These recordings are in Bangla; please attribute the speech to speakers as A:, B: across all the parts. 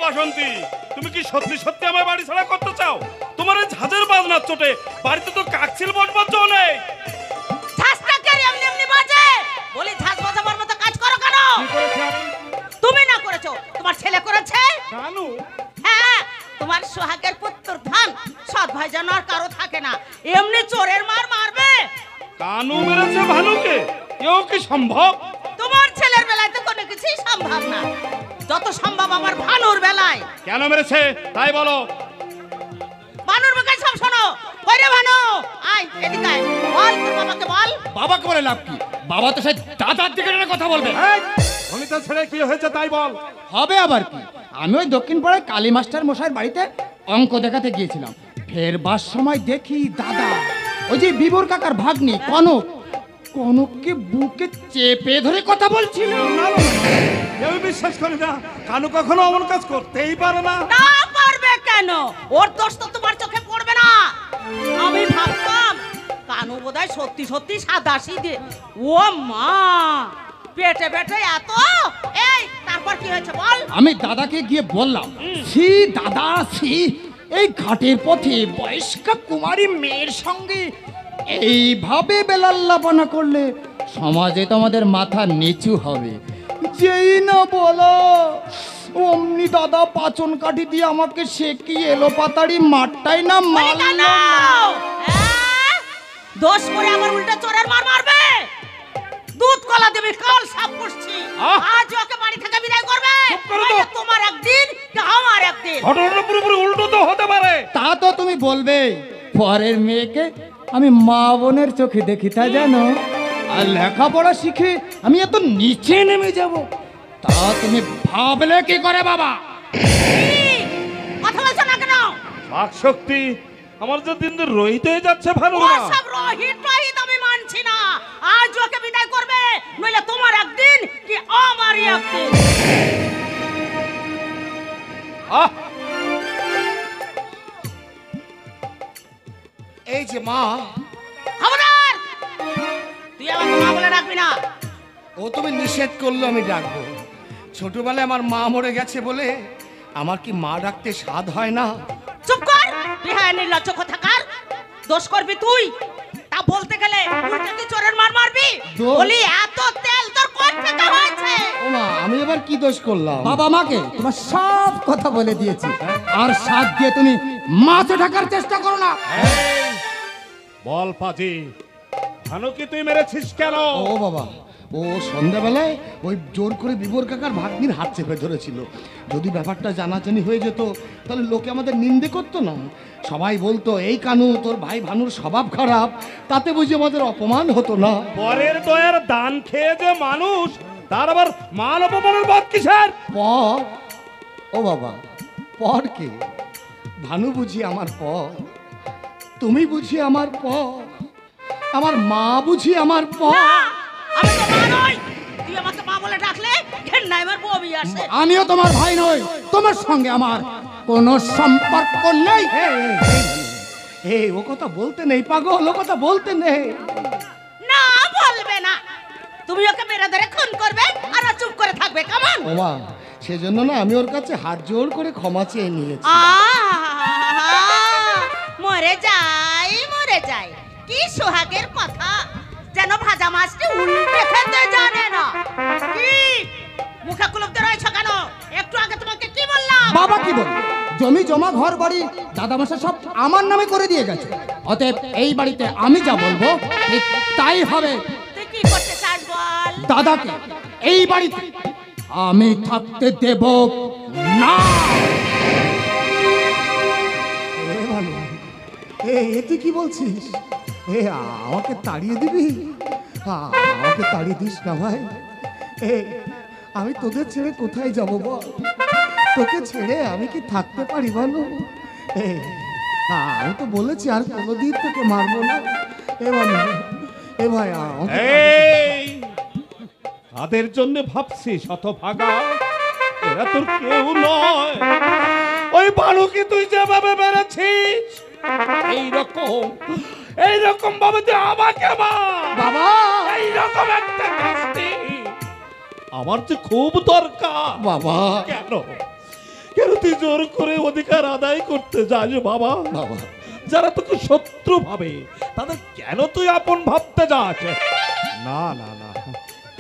A: বাসন্তী, তুমি কি সত্যি সত্যি আমার বাড়ি ছাড়া করতে চাও? তোমার এই ঝাঁঝের বাজনার চোটে বাড়িতে তো কাকছিল বসবার জো নেই।
B: ঝাঁঝটা কে এমনি এমনি বাজে? বলি ঝাঁঝ বাজাবার মতো কাজ করো কেন? তুমি না করেছো, তোমার ছেলে করেছে।
A: কানু?
B: হ্যাঁ, তোমার সোহাগের পুত্র ধান সৎ ভাই যেন আর কারো থাকে না, এমনি চোরের মার মারবে।
A: কানু মেরেছে ভানুকে? এও কি সম্ভব?
B: তোমার ছেলের বেলায় তো কোনো কিছুই সম্ভব না, যত সম্ভব আমার ভানুর বেলায়।
A: কেন মেরেছে তাই বলো।
B: ভানুর মুখে সব শোনো। কই রে ভানু, আয় এদিকে আয়, বল তোর বাবাকে বল।
C: বাবাকে বলে লাভ কি? বাবা তো সেই দাদার দিকে কথা বলবে।
A: অনিতা ছেলে কি হয়েছে তাই বল।
C: হবে আবার কি, আমি ওই দক্ষিণ পাড়ায় কালী মাস্টার মশাইয়ের বাড়িতে অঙ্ক দেখাতে গিয়েছিলাম। ফেরবার সময় দেখি দাদা ওই যে বিবর কাকার ভাগ্নি কনক, কনককে বুকে চেপে ধরে কথা বলছিল।
A: কেউ বিশ্বাস করি না, কানু কখনো অমন কাজ করতেই পারে না।
B: না পারবে কেন? ওর দোষ তো তোমার চোখে পড়বে না। আমি ভাবতাম কানু বোধহয় সত্যি সত্যি সাদা সিধে। ও মা, পেটে পেটে এত। এই তারপর কি হয়েছে বল।
C: আমি দাদাকে গিয়ে বললাম, সি দাদা সি, এই ঘাটের পথে বয়স্কা কুমারী মেয়ের সঙ্গে এইভাবে বেলাল্লাপনা করলে সমাজে তো আমাদের মাথা নিচু হবে। যেই না বলো অমনি দাদা পাচন কাঠি দিয়ে আমাকে শেকি এলো পাতাড়ি মারটাই না মাল।
B: দোষ করে আমার উল্টা চোরের মার মারবে। দুধ কলা দেবে, কাল সাপ করছি। আজ ওকে বাড়ি থেকে বিদায় করবে। তোমার একদিন কি আমার একদিন।
A: ঘটনাটা পুরোপুরি উল্টো তো হতে পারে।
C: তা তো তুমি বলবে, পরের মেয়েকে আমি মা বোনের চোখে দেখি তা জানো, আর লেখাপড়া শিখে আমি এত নিচে নেমে যাব তা তুমি ভাবলে কি করে বাবা?
B: কথা বলছো না কেন?
A: বাক শক্তি আমার যে দিন দিন রহিত হয়ে যাচ্ছে ভালো না।
B: সব রহিত রহিত আমি মানছি না। আজ ওকে বিদায় করবে, নইলে তোমার একদিন কি আমারই একদিন।
D: এই যে মা।
B: খবরদার, তুই আমাকে মা বলে ডাকবি না।
D: ও তুমি নিষেধ করলো আমি ডাকবো। ছোটবেলায় আমার মা মরে গেছে বলে আমার কি মা ডাকতে স্বাদ হয় না?
B: চুপ কর, বিহায় নির্লজ্জ কোথাকার। দোষ করবি তুই, তা বলতে গেলে উল্টে তুই চোরের মার মারবি। বলি এত তেল তোর কোন থেকে হয়েছে?
D: ও মা, আমি এবার কি দোষ করলাম?
C: বাবা মাকে তোমার সব কথা বলে দিয়েছি, আর সাথ দিয়ে তুমি মাছে ঢাকার চেষ্টা করো না।
A: বল পাজি, ভানুকে তুই মেরেছিস কেন?
D: ও বাবা, ও সন্ধ্যাবেলায় ওই জোর করে বিবর কাকার ভাগ্নির হাত চেপে ধরেছিল। যদি ব্যাপারটা জানাজানি হয়ে যেত তাহলে লোকে আমাদের নিন্দে করতো না। সবাই বলতো এই কানু তোর ভাই ভানুর স্বভাব খারাপ, তাতে বুঝি আমাদের অপমান হতো না।
A: পরের দয়ার দান খেয়ে যে মানুষ, তার আবার মান অপমানের বাদ কিসের?
D: পর? ও বাবা, পর কে? ভানু বুঝি আমার পর? তুমি বুঝি আমার পর? আমার মা বুঝি আমার পর?
B: আমি তো মা নই, তুই আমাকে মা বলে ডাকলে ঘেন্নায় আমার বমি আসে।
C: আমিও তোমার ভাই নই, তোমার সঙ্গে আমার কোনো সম্পর্ক নেই।
D: এই ও কথা বলতে নেই পাগল, ও কথা বলতে নেই।
B: না বলবে না, তুমি ওকে মেরে ধরে খুন করবে আর ও চুপ করে থাকবে কেমন?
D: ও মা, সেজন্য না আমি ওর কাছে হাত জোড় করে ক্ষমা চেয়ে নিয়েছি।
B: মরে যাই মরে যাই, কি সোহাগের কথা, যেন ভাজা মাছটি উল্টে খেতে জানে না। কি মুখে কুলুপতে রয়েছে কেন? একটু আগে তোমাকে কি বললাম?
C: বাবা কি বল, জমি জমা ঘর বাড়ি দাদামশাই সব আমার নামে করে দিয়ে গেছে। অতএব এই বাড়িতে আমি যা বলবো ঠিক তাই হবে।
B: তুই কি করতে চাস বল?
C: দাদাকে এই বাড়িতে আমি থাকতে দেব না।
D: তুই কি বলছিস? আমাকে তাড়িয়ে দিবি? আমাকে তাড়িয়ে দিস না ভাই। আমি তোদের ছেড়ে কোথায় যাব বল? তোকে ছেড়ে আমি কি থাকতে পারি বলো? আমি তো বলেছি আর কোনোদিন তোকে মারবো না। এ ভাই,
A: তাদের জন্য ভাবছিস হতভাগা? এরা তোর কেউ নয়। ওই ভানুকে তুই যেভাবে মেরেছিস এইরকম ভাবে তুই আমাকে
C: বাবা,
A: এইরকম একটা শাস্তি আমার যে খুব দরকার।
D: বাবা
A: কেন কেন তুই জোর করে অধিকার আদায় করতে যাস বাবা?
D: বাবা
A: যারা তোকে শত্রু ভাবে তাদের কেন তুই আপন ভাবতে যাস? না না না,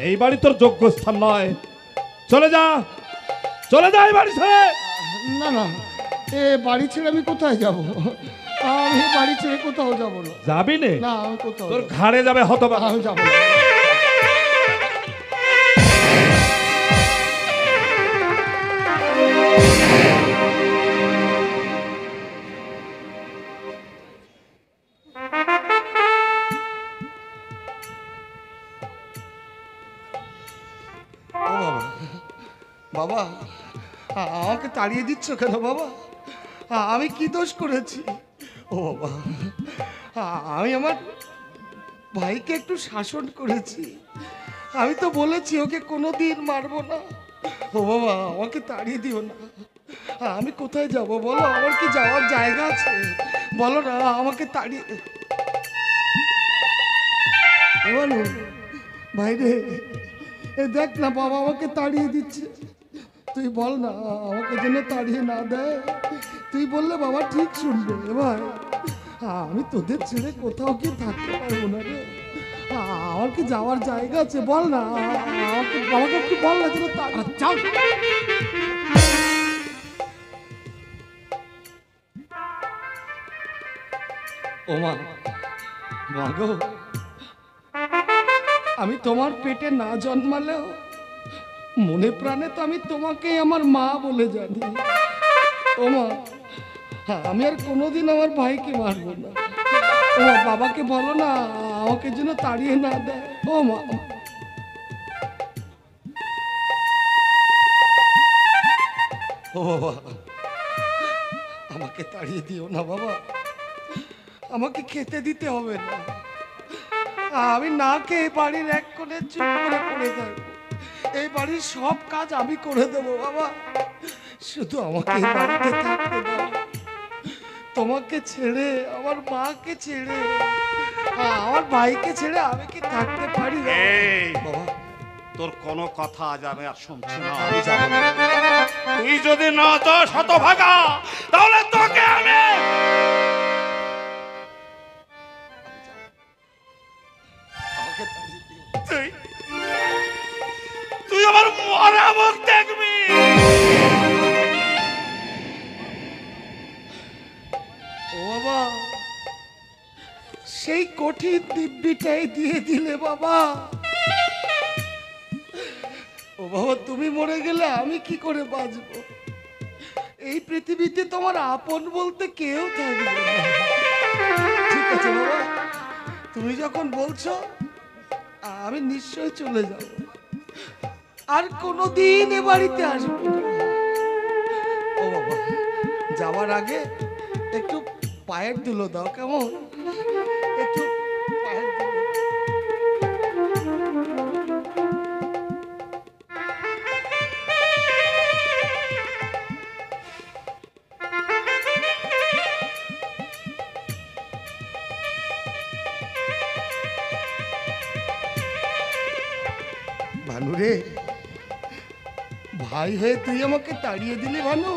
A: এই বাড়ি তোর যোগ্য স্থান নয়। চলে যা, চলে যা এই বাড়ি ছেড়ে।
D: না না, এ বাড়ি ছেড়ে আমি কোথায় যাব? আমি বাড়ি ছেড়ে কোথাও যাব না।
A: যাবি নে?
D: না আমি কোথাও
A: তোর ঘাড়ে যাবে হতভাগা।
D: আমি যাব না। ও বাবা, বাবা আমাকে তাড়িয়ে দিচ্ছ কেন বাবা? আমি কি দোষ করেছি? ও বাবা, আমি আমার ভাইকে একটু শাসন করেছি। আমি তো বলেছি ওকে কোনোদিন মারবো না। ও বাবা, আমাকে তাড়িয়ে দিও না। আমি কোথায় যাব বলো? আমার কি যাওয়ার জায়গা আছে? বলো না, আমাকে তাড়িয়ে। বলো ভাই রে, এ দেখ না বাবা আমাকে তাড়িয়ে দিচ্ছে। তুই বল না আমাকে যেন তাড়িয়ে না দেয়। তুই বললে বাবা ঠিক শুনবে। এবার আমি তোদের ছেড়ে কোথাও কি থাকতে পারবো না রে। আমার কি যাওয়ার জায়গা আছে? বল না আমাকে, বাবাকে একটু বল না যেন
C: চল।
D: ও মা, মা গো, আমি তোমার পেটে না জন্মালেও মনে প্রাণে তো আমি তোমাকেই আমার মা বলে জানি। ও মা, আমি আর কোনোদিন আমার ভাইকে মারবো না। ও মা, বাবাকে বলো না আমাকে যেন তাড়িয়ে না দেয়। ও মা, ও বাবা, আমাকে তাড়িয়ে দিও না বাবা। আমাকে খেতে দিতে হবে না। আমি না খেয়ে বাড়ির এক কোণে চুপ করে পড়ে থাকবো। এই বাড়ির সব কাজ আমি করে দেবো বাবা। শুধু আমাকে এই বাড়িতে থাকতে দাও। তোমাকে ছেড়ে, আমার মাকে ছেড়ে, আমার ভাইকে ছেড়ে আমি কি থাকতে পারি
A: এই,
D: বাবা?
A: তোর কোনো কথা আজ আমি আর শুনছি না।
D: আমি যাবো না।
A: তুই যদি না যাস হতভাগা, তাহলে তোকে আমি
D: আমাকে তাড়িয়ে দিও।
A: তুই তুই আমার মরা মুখ দেখবি।
D: ও বাবা, সেই কঠিন দিব্যিটাই দিয়ে দিলে বাবা। ও বাবা, তুমি মরে গেলে আমি কি করে বাঁচবো? এই পৃথিবীতে তোমার আপন বলতে কেউ থাকবে না। ঠিক আছে বাবা, তুমি যখন বলছো আমি নিশ্চয় চলে যাব। আর কোনোদিন এ বাড়িতে আসবো না। ও বাবা, যাওয়ার আগে একটু পায়ের ধুলো দাও, কেমন? একটু পায়ের ধুলো। ভানু রে, ভাই হয়ে তুই আমাকে তাড়িয়ে দিলি ভানু।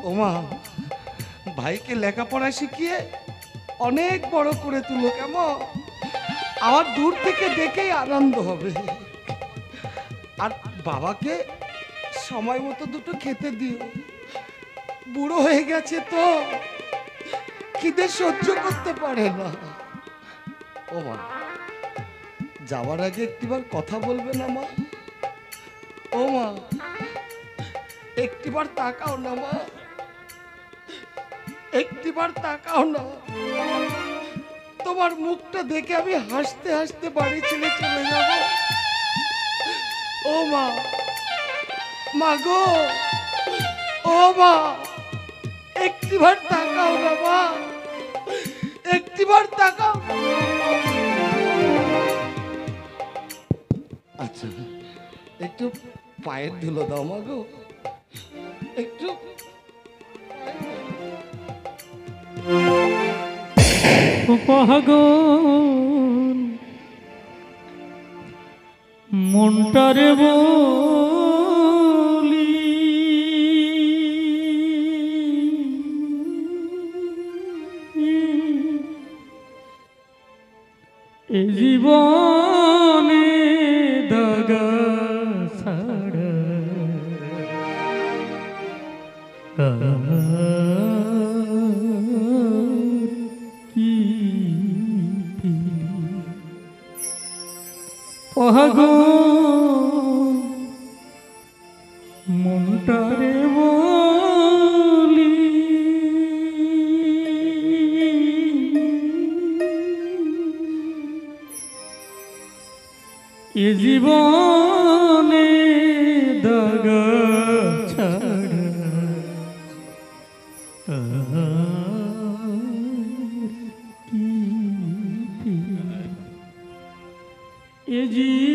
D: ওমা, ভাইকে লেখাপড়া শিখিয়ে অনেক বড় করে তুলো, কেমন? আমার দূর থেকে দেখেই আনন্দ হবে। আর বাবাকে সময় মতো দুটো খেতে দিও। বুড়ো হয়ে গেছে তো, খিদে সহ্য করতে পারে না। ও মা, যাওয়ার আগে একটিবার কথা বলবে না মা? ও মা, একটিবার তাকাও না মা, একটিবার তাকাও না। তোমার মুখটা দেখে আমি হাসতে হাসতে বাড়ি ছেড়ে চলে যাব। ও মা, মা গো, ও মা, একটিবার তাকাও না মা, একটিবার তাকাও। আচ্ছা, একটু পায়ের ধুলো দাও মা গো, একটু।
E: পাগল মনটারে বলি মনটারে বলি এ জীবনে দাগা ছাড়া এ জীবনে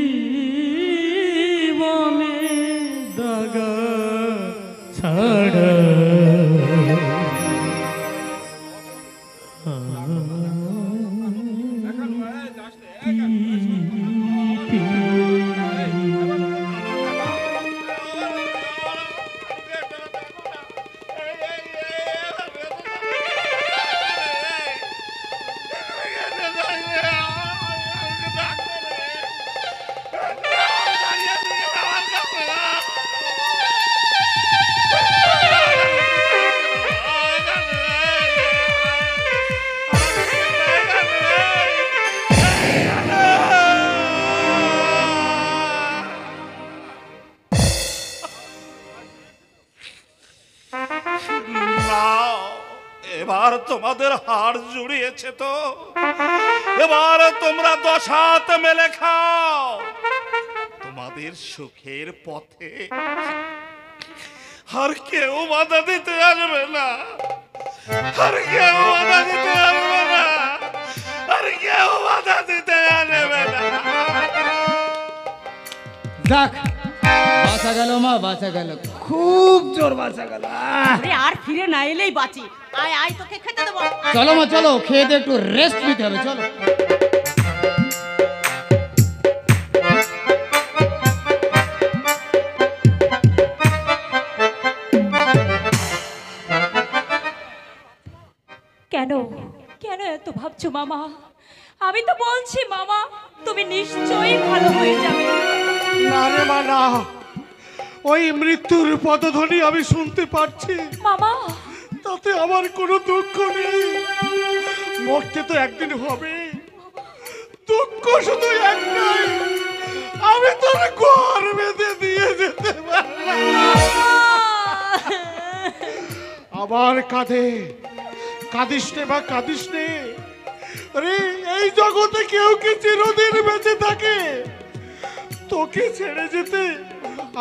E: দাগা ছাড়া
A: এবার তোমাদের হাড় জুড়িয়েছে তো, এবার তোমরা 10 হাত মেলে খাও। তোমাদের সুখের পথে আর কেউ বাধা দিতে আসবে না, আর কেউ বাধা দিতে আসবে না, আর কেউ বাধা দিতে আসবে না।
C: যাক, বাঁচা গেল মা, বাঁচা গেল, খুব জোর বাঁচা গেল।
B: আরে আর ফিরে না এলেই বাঁচি। আয় আয়, তোকে খেতে দেবো।
C: চলো মা চলো, খেয়ে দিয়ে একটু রেস্ট নিতে হবে, চলো।
F: কেন কেন এত ভাবছো মামা? আমি তো বলছি মামা, তুমি নিশ্চয়ই ভালো হয়ে যাবে।
A: না রে মা না, ওই মৃত্যুর পদধ্বনি আমি শুনতে পাচ্ছি,
F: মামা
A: তাতে আমার কোনো দুঃখ নেই। মরতে তো একদিন হবে, দুঃখ শুধু একটাই, আমি তোর ঘর বেঁধে দিয়ে যেতে পারলাম। আবার কাঁদে, কাঁদিস নে বা কাঁদিস নে। আরে এই জগতে কেউ কি চিরদিন বেঁচে থাকে? তোকে ছেড়ে যেতে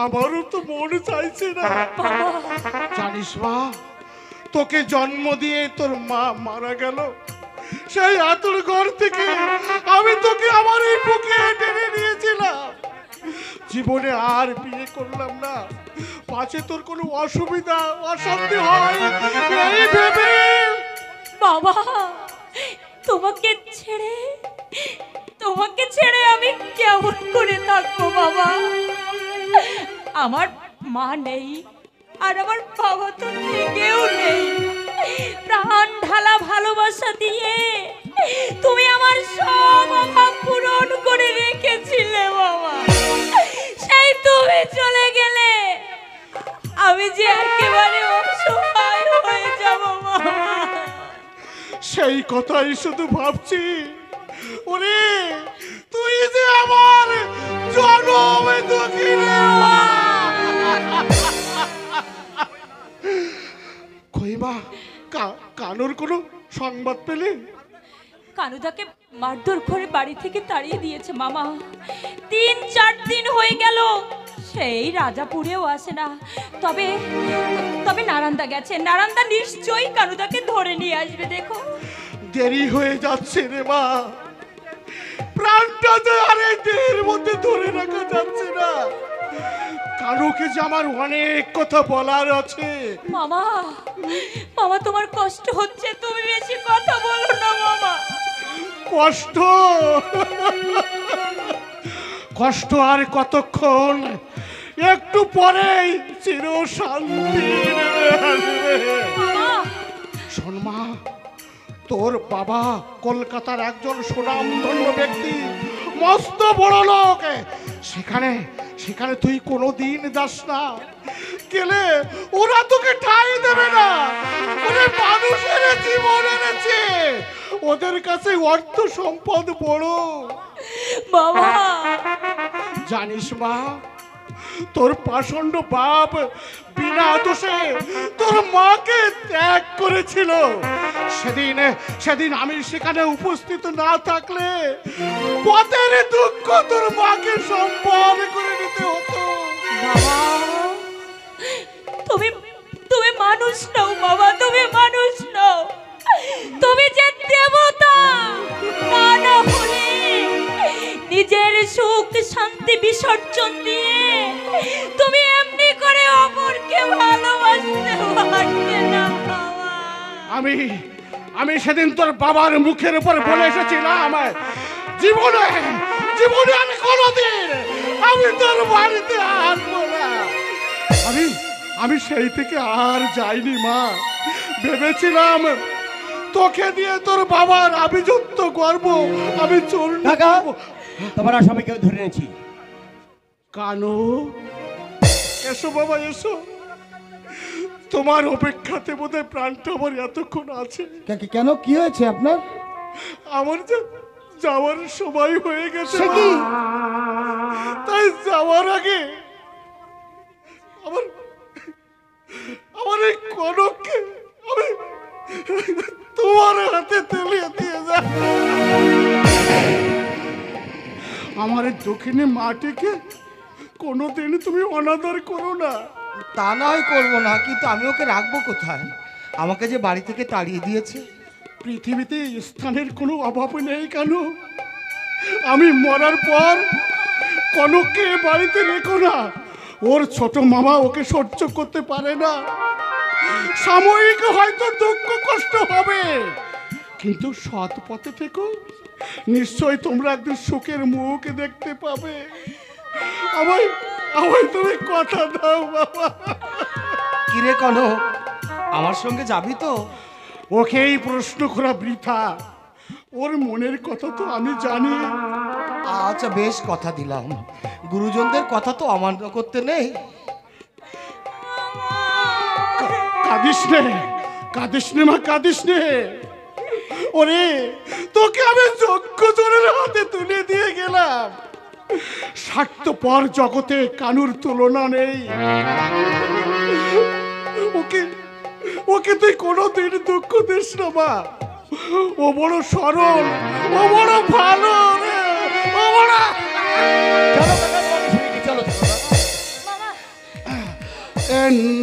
A: আমারও তো মন চাইছে না। জানিস মা, তোকে জন্ম দিয়ে তোর মা মারা গেল, সেই আতুর ঘর থেকে আমি তোকে আমার এই বুকে টেনে নিয়েছিলাম। জীবনে আর বিয়ে করলাম না, পাছে তোর কোনো অসুবিধা অশান্তি হয় এই ভেবে।
F: বাবা, তোমাকে ছেড়ে আমি কেমন করে থাকবো বাবা? আমার মা নেই, আর আমার বাবা তো থেকেও নেই। প্রাণ ঢালা ভালোবাসা দিয়ে তুমি আমার সব অভাব পূরণ করে রেখেছিলে বাবা, সেই তুমি চলে গেলে আমি যে একেবারে অসহায় হয়ে যাব বাবা।
A: সেই কথাই শুধু ভাবছি। ওরে তুই যে আমার জনমে দুঃখিনী মা। কইবা কানুর কোনো সংবাদ পেলে?
F: কানুদাকে মারধর করে বাড়ি থেকে তাড়িয়ে দিয়েছে মামা। 3-4 দিন হয়ে গেল, সেই রাজাপুরেও আসে না। তবে নারান্দা গেছে, নারান্দা নিশ্চয়ই কানুদাকে ধরে নিয়ে আসবে। দেখো
A: দেরি হয়ে যাচ্ছে রে মা, প্রাণটা যে আর এই দেহের মধ্যে ধরে রাখা যাচ্ছে না। কানুকে যে আমার অনেক কথা বলার আছে।
F: মামা তোমার কষ্ট হচ্ছে, তুমি বেশি কথা বলো না মামা।
A: কষ্ট কষ্ট আর কতক্ষণ? একটু পরেই চির শান্তি আসবে। শোন মা, তোর বাবা কলকাতার একজন সুনামধন্য ব্যক্তি, মস্ত বড় লোক।
D: সেখানে তুই কোনোদিন যাস না, গেলে ওরা তোকে ঠাঁই দেবে না। ওরা মানুষের জীবন এনেছে, ওদের কাছে অর্থ সম্পদ বড়।
F: বাবা
D: জানিস মা, তোর পাষণ্ড বাপ বিনা দোষে তোর মাকে ত্যাগ করেছিল। সেদিন আমি সেখানে উপস্থিত না থাকলে পথের দুঃখ তোর মাকে সম্মান করে নিতে হতো।
F: বাবা তুমি তুমি মানুষ নও বাবা, তুমি মানুষ নও, তুমি যে দেবতা। তা না হলে নিজের সুখ শান্তি বিসর্জন দিয়ে তুমি এমনি করে অপরকে ভালোবাসতে পারতে না বাবা।
D: আমি সেদিন তোর বাবার মুখের উপর বলে এসেছিলাম, জীবনে জীবনে আমি কোনোদিন আমি তোর বাড়িতে আসবো না। আমি সেই থেকে আর যাইনি মা। ভেবেছিলাম তোকে দিয়ে তোর বাবার আভিজাত্য গর্ব আমি চূর্ণ করব।
G: তোমার সবাইকে ধরে নিয়েছি।
D: কানু, এসো বাবা এসো। তোমার অপেক্ষাতে বোধহয় প্রাণটা আমার এতক্ষণ আছে।
G: কেন, কি হয়েছে আপনার?
D: আমার যাওয়ার সময় হয়ে গেছে, তাই যাওয়ার আগে আমার এই কনককে আমি তোমার হাতে তুলে দিয়ে যা। আমার এই দক্ষিণী মাটিকে কোনোদিন তুমি অনাদর করো না।
G: তা নয় করবো না, কিন্তু আমি ওকে রাখবো কোথায়? আমাকে যে বাড়ি থেকে তাড়িয়ে দিয়েছে।
D: পৃথিবীতে স্থানের কোনো অভাব নেই কেন? আমি মরার পর কনককে বাড়িতে রেখো না। ওর ছোট মামা ওকে সহ্য করতে পারে না। সাময়িক হয়তো দুঃখ কষ্ট হবে, কিন্তু সৎ পথে থেকো, নিশ্চয় তোমরা একদিন সুখের মুখ দেখতে পাবে। আমায় তুমি কথা দাও বাবা।
G: কিরে কনক, আমার সঙ্গে যাবি তো?
D: ওকেই প্রশ্ন করা বৃথা, ওর মনের কথা তো আমি জানি।
G: আচ্ছা বেশ, কথা দিলাম। গুরুজনদের কথা তো অমান্য করতে নেই।
D: কাঁদিস নে মা, কাঁদিস নে। ওরে, তোকে আমি যজ্ঞ জনের হাতে তুলে দিয়ে গেলাম। স্বার্থপর জগতে কানুর তুলনা নেই। ওকে তুই কোনোদিন দুঃখ দিস না মা। ও বড় সরল, ও বড় ভালো রে, ও বড়।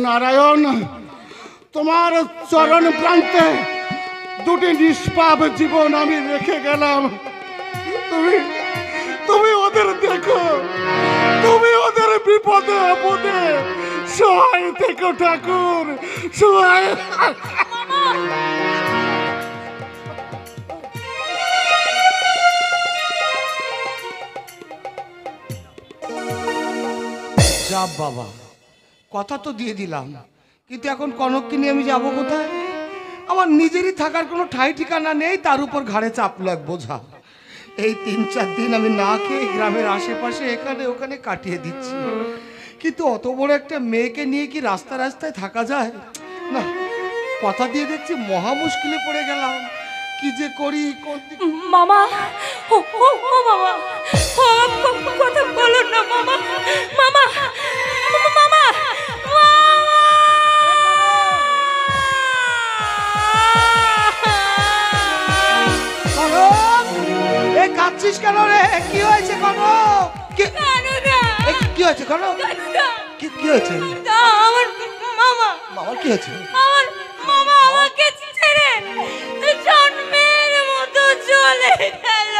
D: নারায়ণ, তোমার চরণ প্রান্তে দুটি নিষ্পাপ জীবন আমি রেখে গেলাম। তুমি ওদের দেখো, তুমি ওদের বিপদে আপদে সহায় থেকো ঠাকুর, সহায়।
G: যা বাবা, কথা তো দিয়ে দিলাম, কিন্তু এখন কনককে নিয়ে আমি যাবো কোথায়? আমার নিজেরই থাকার কোনো ঠাই ঠিকানা নেই, তার উপর ঘাড়ে চাপলো এক বোঝা। এই 3-4 দিন আমি না খেয়ে গ্রামের আশেপাশে এখানে ওখানে কাটিয়ে দিচ্ছি, কিন্তু অত বড় একটা মেয়েকে নিয়ে কি রাস্তায় থাকা যায়? না, কথা দিয়ে দেখছি মহা মুশকিলে পড়ে গেলাম। কি যে করি।
F: মামা, ও মামা, কথা বলো না মামা, মামা, মামা,
G: কাঁদছিস কেন রে? কি হয়েছে কনক? কি হয়েছে কনক? কি হয়েছে?
F: আমার মামা,
G: বাবার কি হয়েছে?
F: আমার মামা আমাকে ছেড়ে জন্মের মতো চলে গেল।